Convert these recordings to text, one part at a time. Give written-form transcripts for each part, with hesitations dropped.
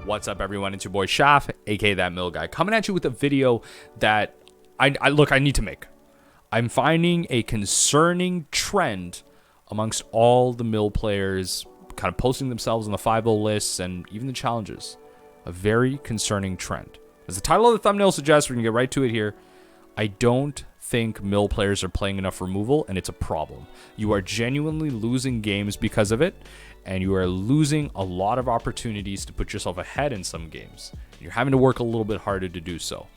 What's up, everyone? It's your boy Shaf, aka That Mill Guy, coming at you with a video that I need to make. I'm finding a concerning trend amongst all the mill players kind of posting themselves on the 5-0 lists and even the challenges. A very concerning trend. As the title of the thumbnail suggests, we're going to get right to it here. I don't think mill players are playing enough removal, and it's a problem. You are genuinely losing games because of it, and you are losing a lot of opportunities to put yourself ahead in some games. You're having to work a little bit harder to do so.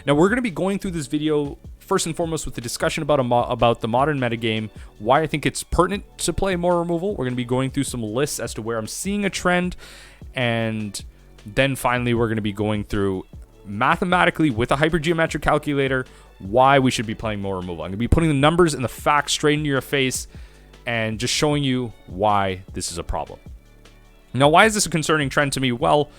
Now, we're going to be going through this video first and foremost with the discussion about the modern metagame, why I think it's pertinent to play more removal. We're going to be going through some lists as to where I'm seeing a trend, and then finally we're going to be going through mathematically with a hypergeometric calculator why we should be playing more removal. I'm going to be putting the numbers and the facts straight into your face and just showing you why this is a problem. Now, why is this a concerning trend to me? Well,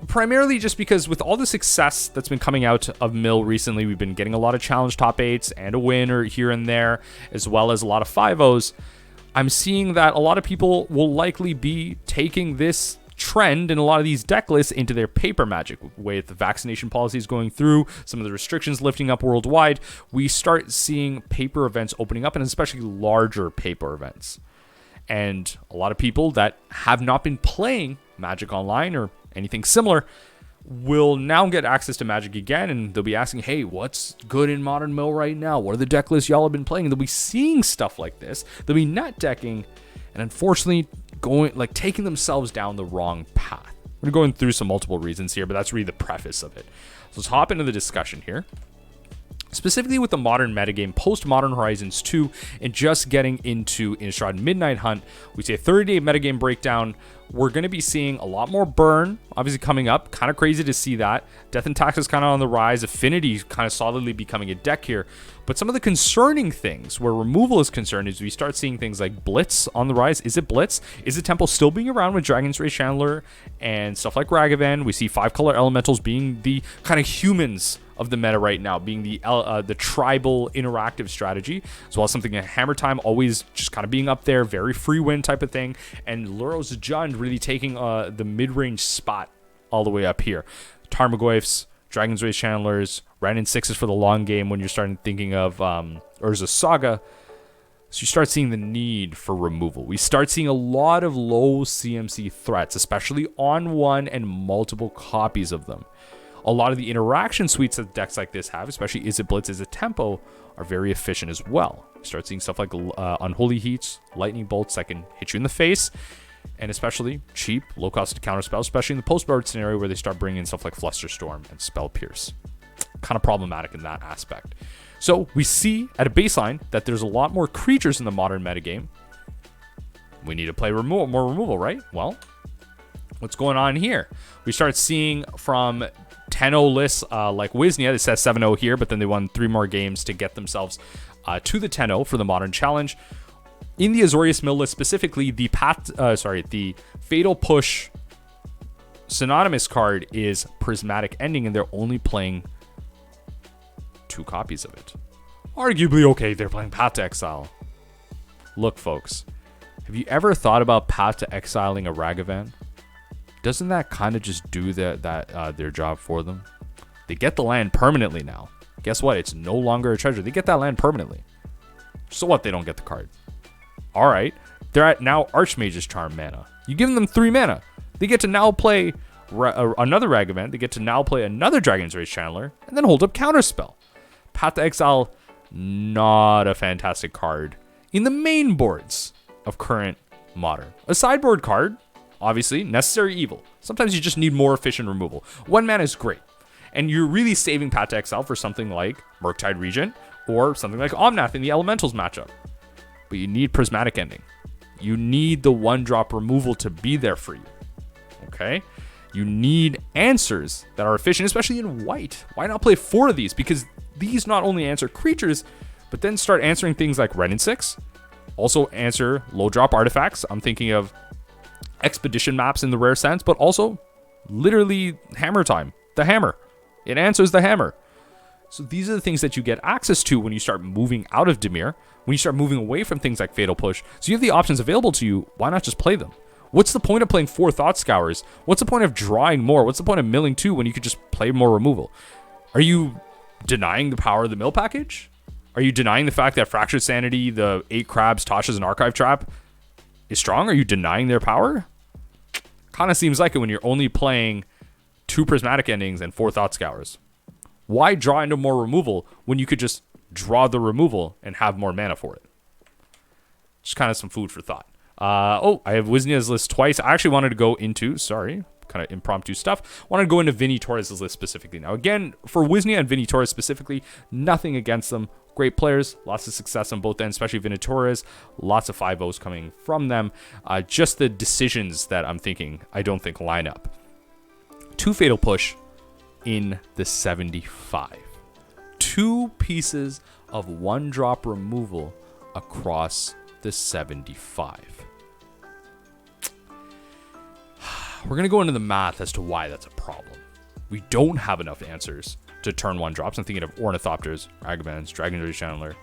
primarily just because with all the success that's been coming out of Mill recently, we've been getting a lot of challenge top 8s and a win or here and there, as well as a lot of 5-0s. I'm seeing that a lot of people will likely be taking this trend in a lot of these deck lists into their paper Magic. With the vaccination policies going through, some of the restrictions lifting up worldwide, we start seeing paper events opening up, and especially larger paper events. And a lot of people that have not been playing Magic Online or anything similar will now get access to Magic again, and they'll be asking, hey, what's good in Modern Mill right now? What are the deck lists y'all have been playing? And they'll be seeing stuff like this. They'll be net decking, and unfortunately taking themselves down the wrong path. We're going through some multiple reasons here, but that's really the preface of it. So let's hop into the discussion here. Specifically with the modern metagame, post-Modern Horizons 2, and just getting into Innistrad Midnight Hunt, we see a 30-day metagame breakdown. We're going to be seeing a lot more burn, obviously coming up. Kind of crazy to see that. Death and Tax is kind of on the rise. Affinity kind of solidly becoming a deck here. But some of the concerning things where removal is concerned is we start seeing things like Blitz on the rise. Is it Blitz? Is it Temple still being around with Dragon's Rage Chandler and stuff like Ragavan? We see 5-color elementals being the kind of humans of the meta right now, being the tribal interactive strategy, as well as something like Hammer Time always just kind of being up there, very free win type of thing, and Luros Jund really taking the mid-range spot all the way up here. Tarmogoyfs, Dragon's Rage Chandlers, Ran in 6s for the long game when you're starting thinking of Urza Saga. So you start seeing the need for removal. We start seeing a lot of low CMC threats, especially on one and multiple copies of them. A lot of the interaction suites that decks like this have, especially Is It Blitz, Is It Tempo, are very efficient as well. You start seeing stuff like Unholy Heats, Lightning Bolts that can hit you in the face, and especially cheap, low cost to counter spells, especially in the post-board scenario where they start bringing in stuff like Flusterstorm and Spell Pierce. Kind of problematic in that aspect. So we see at a baseline that there's a lot more creatures in the modern metagame. We need to play more removal, right? Well, what's going on here? We start seeing from 10-0 lists like Wisnia, it says 7-0 here, but then they won 3 more games to get themselves to the 10-0 for the Modern Challenge. In the Azorius Mill list specifically, the Fatal Push synonymous card is Prismatic Ending, and they're only playing 2 copies of it. Arguably, okay, they're playing Path to Exile. Look, folks, have you ever thought about Path to Exiling a Ragavan? Doesn't that kind of just do their job for them? They get the land permanently now. Guess what? It's no longer a treasure. They get that land permanently. So what? They don't get the card. All right. They're at now Archmage's Charm mana. You give them 3 mana. They get to now play another Ragavan. They get to now play another Dragon's Rage Chandler and then hold up Counterspell. Path to Exile, not a fantastic card in the main boards of current Modern. A sideboard card, obviously, necessary evil. Sometimes you just need more efficient removal. 1 mana is great. And you're really saving Path to Exile for something like Murktide Regent or something like Omnath in the Elementals matchup. But you need Prismatic Ending. You need the 1-drop removal to be there for you. Okay? You need answers that are efficient, especially in white. Why not play 4 of these? Because these not only answer creatures, but then start answering things like Ren in 6. Also answer low-drop artifacts. I'm thinking of Expedition maps in the rare sense, but also literally Hammer Time. The hammer. It answers the hammer. So these are the things that you get access to when you start moving out of Dimir, when you start moving away from things like Fatal Push. So you have the options available to you. Why not just play them? What's the point of playing 4 Thought Scours? What's the point of drawing more? What's the point of milling 2 when you could just play more removal? Are you denying the power of the mill package? Are you denying the fact that Fractured Sanity, the 8 Crabs, Tasha's, and Archive Trap is strong? Are you denying their power? Kind of seems like it when you're only playing 2 Prismatic Endings and 4 Thought Scours. Why draw into more removal when you could just draw the removal and have more mana for it? Just kind of some food for thought. I have Wisnia's list twice. I actually wanted to go into, kind of impromptu stuff. Wanted to go into Vinny Torres' list specifically. Now, again, for Wisnia and Vinny Torres specifically, nothing against them. Great players, lots of success on both ends, especially Vinny Torres. Lots of 5-0s coming from them. Just the decisions that I'm thinking, I don't think line up. 2 Fatal Push in the 75. 2 pieces of 1-drop removal across the 75. We're going to go into the math as to why that's a problem. We don't have enough answers to turn 1 drops. I'm thinking of Ornithopters, Ragavans, Dragon Chandler.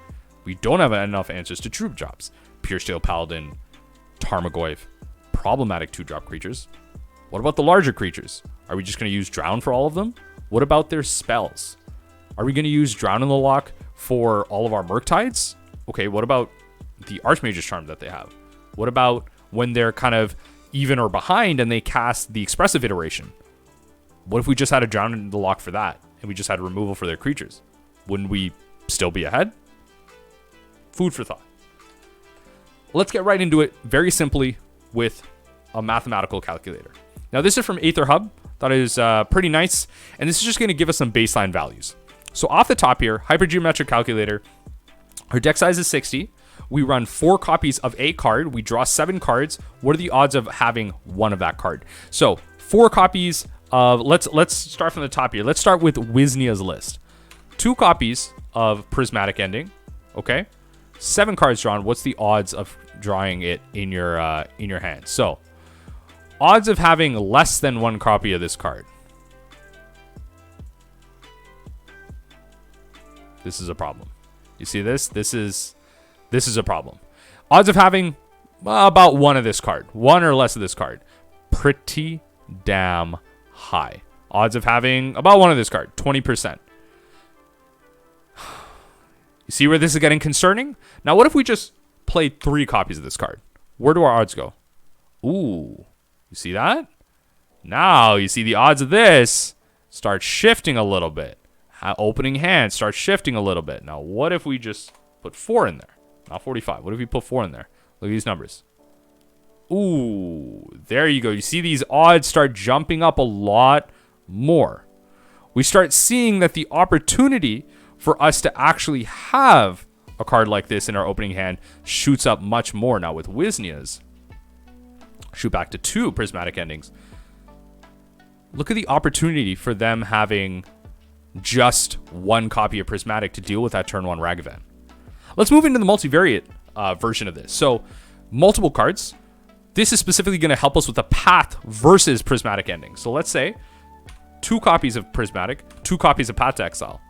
We don't have enough answers to troop drops. Pure Steel Paladin, Tarmogoyf, problematic 2-drop creatures. What about the larger creatures? Are we just going to use Drown for all of them? What about their spells? Are we going to use Drown in the lock for all of our Murktides? Okay, what about the Archmage's Charm that they have? What about when they're kind of even or behind and they cast the Expressive Iteration? What if we just had a Drown in the lock for that and we just had removal for their creatures? Wouldn't we still be ahead? Food for thought. Let's get right into it very simply with a mathematical calculator. Now, this is from Aether Hub. Thought it was pretty nice. And this is just going to give us some baseline values. So off the top here, Hypergeometric Calculator. Our deck size is 60. We run 4 copies of a card. We draw 7 cards. What are the odds of having 1 of that card? So 4 copies of, let's start from the top here. Let's start with Wisnia's list. 2 copies of Prismatic Ending. Okay. 7 cards drawn. What's the odds of drawing it in your hand? So odds of having less than 1 copy of this card. This is a problem. You see this? This is a problem. Odds of having about 1 of this card. 1 or less of this card. Pretty damn high. Odds of having about 1 of this card. 20%. You see where this is getting concerning? Now, what if we just played 3 copies of this card? Where do our odds go? Ooh. You see that? Now, you see the odds of this start shifting a little bit. Opening hand starts shifting a little bit. Now, what if we just put 4 in there? Not 45. What if we put 4 in there? Look at these numbers. Ooh, there you go. You see these odds start jumping up a lot more. We start seeing that the opportunity for us to actually have a card like this in our opening hand shoots up much more. Now with Wisnia's, shoot back to 2 Prismatic Endings. Look at the opportunity for them having just 1 copy of Prismatic to deal with that turn 1 Ragavan. Let's move into the multivariate version of this. So multiple cards. This is specifically going to help us with the Path versus Prismatic Ending. So let's say 2 copies of Prismatic, 2 copies of Path to Exile.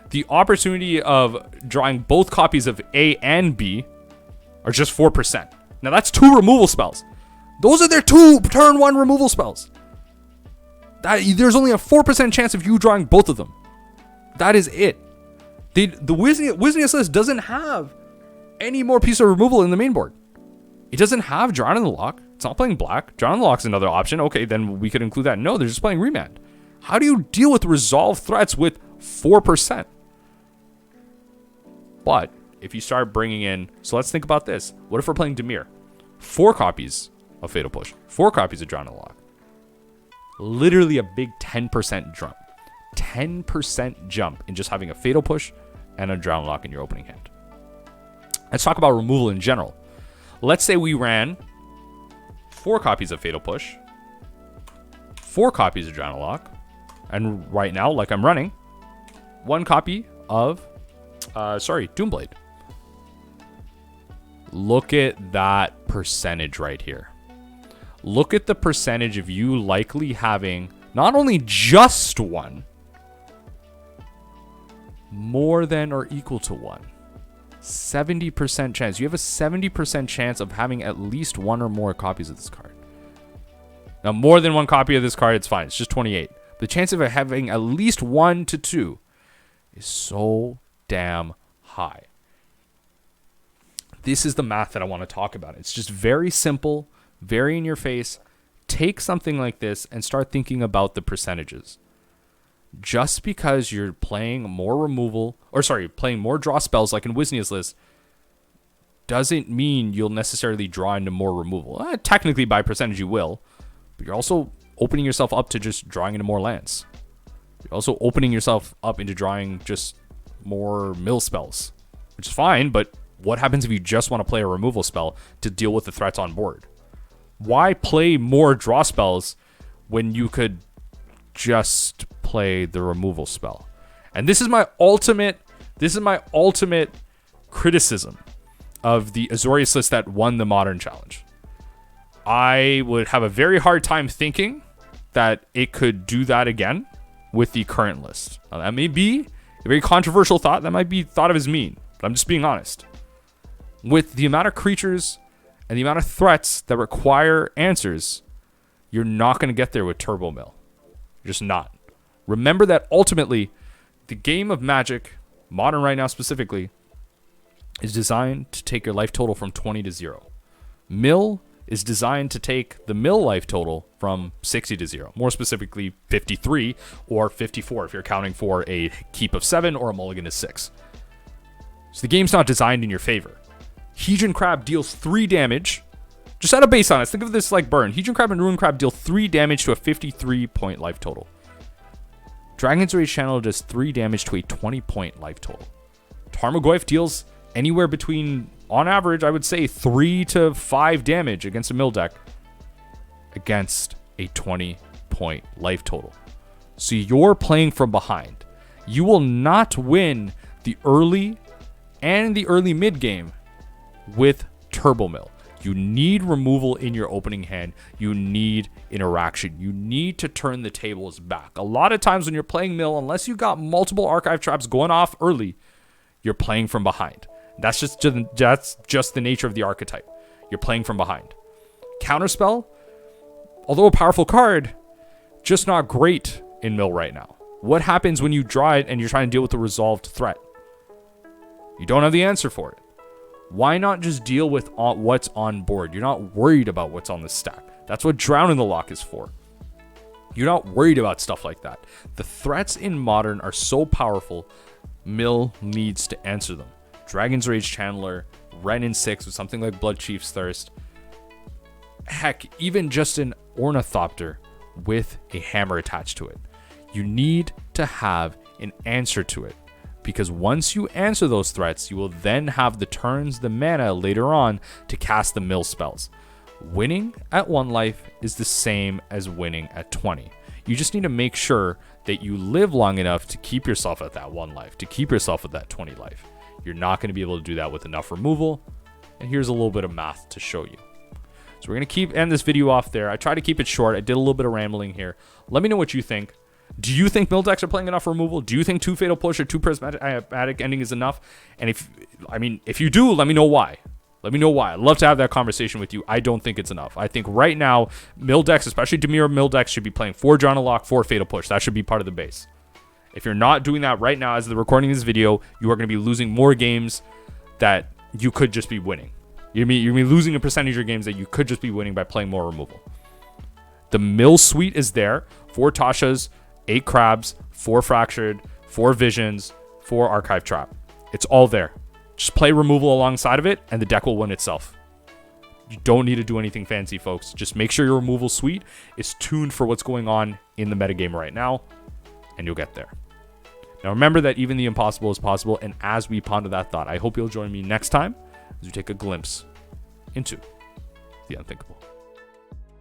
The opportunity of drawing both copies of A and B are just 4%. Now that's 2 removal spells. Those are their 2 turn 1 removal spells. There's only a 4% chance of you drawing both of them. That is it. The Wisnia's list doesn't have any more piece of removal in the main board. It doesn't have Drown in the Lock. It's not playing black. Drown in the Lock's another option. Okay, then we could include that. No, they're just playing Remand. How do you deal with resolve threats with 4%? But if you start bringing in... So let's think about this. What if we're playing Dimir? 4 copies of Fatal Push. 4 copies of Drown in the Lock. Literally a big 10% jump. 10% jump in just having a Fatal Push and a Drown Lock in your opening hand. Let's talk about removal in general. Let's say we ran 4 copies of Fatal Push, 4 copies of Drown Lock, and right now, like I'm running, 1 copy of, Doomblade. Look at that percentage right here. Look at the percentage of you likely having not only just 1, more than or equal to 1. 70% chance. You have a 70% chance of having at least 1 or more copies of this card. Now, more than one copy of this card, it's fine. It's just 28. The chance of it having at least 1 to 2 is so damn high. This is the math that I want to talk about. It's just very simple, very in your face. Take something like this and start thinking about the percentages. Just because you're playing more removal, or sorry, playing more draw spells like in Wisnia's list, doesn't mean you'll necessarily draw into more removal. Technically, by percentage, you will. But you're also opening yourself up to just drawing into more lands. You're also opening yourself up into drawing just more mill spells, which is fine, but what happens if you just want to play a removal spell to deal with the threats on board? Why play more draw spells when you could just play the removal spell? And this is my ultimate criticism of the Azorius list that won the Modern Challenge. I would have a very hard time thinking that it could do that again with the current list. Now, that may be a very controversial thought. That might be thought of as mean, but I'm just being honest. With the amount of creatures and the amount of threats that require answers, you're not going to get there with Turbo Mill. You're just not. Remember that ultimately, the game of Magic, Modern right now specifically, is designed to take your life total from 20 to 0. Mill is designed to take the mill life total from 60 to 0. More specifically, 53 or 54 if you're counting for a keep of 7 or a mulligan of 6. So the game's not designed in your favor. Hedron Crab deals 3 damage. Just add a base on it. Think of this like burn. Hedron Crab and Ruin Crab deal 3 damage to a 53-point life total. Dragon's Rage Channel does 3 damage to a 20-point life total. Tarmogoyf deals anywhere between, on average, I would say 3 to 5 damage against a mill deck against a 20-point life total. So you're playing from behind. You will not win the early and the early mid game with Turbo Mill. You need removal in your opening hand. You need interaction. You need to turn the tables back. A lot of times when you're playing Mill, unless you got multiple archive traps going off early, you're playing from behind. That's just the nature of the archetype. You're playing from behind. Counterspell, although a powerful card, just not great in Mill right now. What happens when you draw it and you're trying to deal with a resolved threat? You don't have the answer for it. Why not just deal with what's on board? You're not worried about what's on the stack. That's what Drown in the Loch is for. You're not worried about stuff like that. The threats in Modern are so powerful, Mill needs to answer them. Dragon's Rage Channeler, Wrenn in 6 with something like Blood Chief's Thirst. Heck, even just an Ornithopter with a hammer attached to it. You need to have an answer to it. Because once you answer those threats, you will then have the turns, the mana later on to cast the mill spells. Winning at 1 life is the same as winning at 20. You just need to make sure that you live long enough to keep yourself at that 1 life, to keep yourself at that 20 life. You're not going to be able to do that with enough removal. And here's a little bit of math to show you. So we're going to end this video off there. I tried to keep it short. I did a little bit of rambling here. Let me know what you think. Do you think mill decks are playing enough removal? Do you think 2 Fatal Push or 2 Prismatic Ending is enough? And if you do, let me know why. Let me know why. I'd love to have that conversation with you. I don't think it's enough. I think right now, mill decks, especially Dimir mill decks, should be playing 4 Drown and Lock, 4 Fatal Push. That should be part of the base. If you're not doing that right now as the recording of this video, you are going to be losing more games that you could just be winning. You're going to be losing a percentage of your games that you could just be winning by playing more removal. The mill suite is there. 4 Tashas, 8 Crabs, 4 Fractured, 4 Visions, 4 Archive Trap. It's all there. Just play removal alongside of it, and the deck will win itself. You don't need to do anything fancy, folks. Just make sure your removal suite is tuned for what's going on in the metagame right now, and you'll get there. Now remember that even the impossible is possible, and as we ponder that thought, I hope you'll join me next time as we take a glimpse into the unthinkable.